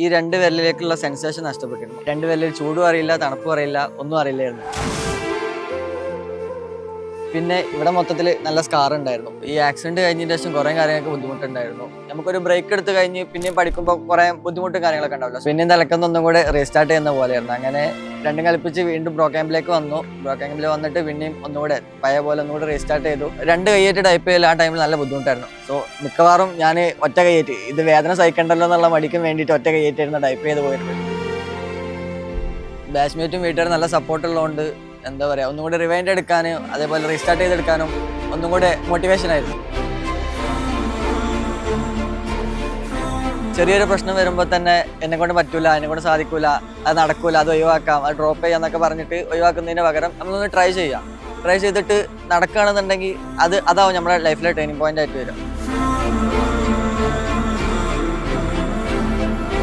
ഈ രണ്ട് വിരലിലേക്കുള്ള സെൻസേഷൻ നഷ്ടപ്പെട്ടിരുന്നു. രണ്ട് വിരലിൽ ചൂടും അറിയില്ല, തണുപ്പും അറിയില്ല, ഒന്നും അറിയില്ലായിരുന്നു. പിന്നെ ഇവിടെ മൊത്തത്തിൽ നല്ല സ്കാർ ഉണ്ടായിരുന്നു. ഈ ആക്സിഡന്റ് കഴിഞ്ഞതിന് ശേഷം കുറേ കാര്യങ്ങൾക്ക് ബുദ്ധിമുട്ടുണ്ടായിരുന്നു. നമുക്കൊരു ബ്രേക്ക് എടുത്ത് കഴിഞ്ഞ് പിന്നെയും പഠിക്കുമ്പോൾ കുറേ ബുദ്ധിമുട്ടും കാര്യങ്ങളൊക്കെ ഉണ്ടാവില്ല. പിന്നെയും തലക്കൊന്നും ഒന്നും കൂടെ റീസ്റ്റാർട്ട് ചെയ്യുന്ന പോലെയായിരുന്നു. അങ്ങനെ രണ്ടും കൽപ്പിച്ച് വീണ്ടും ബ്രോ ക്യാമ്പിലേക്ക് വന്നു. ബ്രോ ക്യാമ്പിൽ വന്നിട്ട് പിന്നെയും ഒന്നുകൂടെ പഴയ പോലെ ഒന്നുകൂടെ റീസ്റ്റാർട്ട് ചെയ്തു. രണ്ട് കൈയേറ്റ് ടൈപ്പ് ചെയ്യൽ ആ ടൈമിൽ നല്ല ബുദ്ധിമുട്ടായിരുന്നു. സോ മിക്കവാറും ഞാൻ ഒറ്റ കൈയേറ്റ് ഇത് വേദന സഹിക്കണ്ടല്ലോ എന്നുള്ള മടിക്കും വേണ്ടിയിട്ട് ഒറ്റ കൈയേറ്റായിരുന്നു ടൈപ്പ് ചെയ്ത് പോയിട്ട്. ബാച്ച്മേറ്റും വീട്ടുകാരും നല്ല സപ്പോർട്ടുള്ളതുകൊണ്ട് എന്താ പറയുക, ഒന്നും കൂടി റിവൈൻഡ് എടുക്കാനും അതേപോലെ റീസ്റ്റാർട്ട് ചെയ്തെടുക്കാനും ഒന്നും കൂടെ മോട്ടിവേഷൻ ആയിരുന്നു. ചെറിയൊരു പ്രശ്നം വരുമ്പോൾ തന്നെ എന്നെ കൊണ്ട് പറ്റൂല, എന്നെ കൊണ്ട് സാധിക്കൂല, അത് നടക്കൂല, അത് ഒഴിവാക്കാം, അത് ഡ്രോപ്പ് ചെയ്യാന്നൊക്കെ പറഞ്ഞിട്ട് ഒഴിവാക്കുന്നതിന് പകരം നമ്മളൊന്ന് ട്രൈ ചെയ്യാം. ട്രൈ ചെയ്തിട്ട് നടക്കുകയാണെന്നുണ്ടെങ്കിൽ അതാവും നമ്മുടെ ലൈഫിലെ ടേണിംഗ് പോയിന്റ് ആയിട്ട് വരും.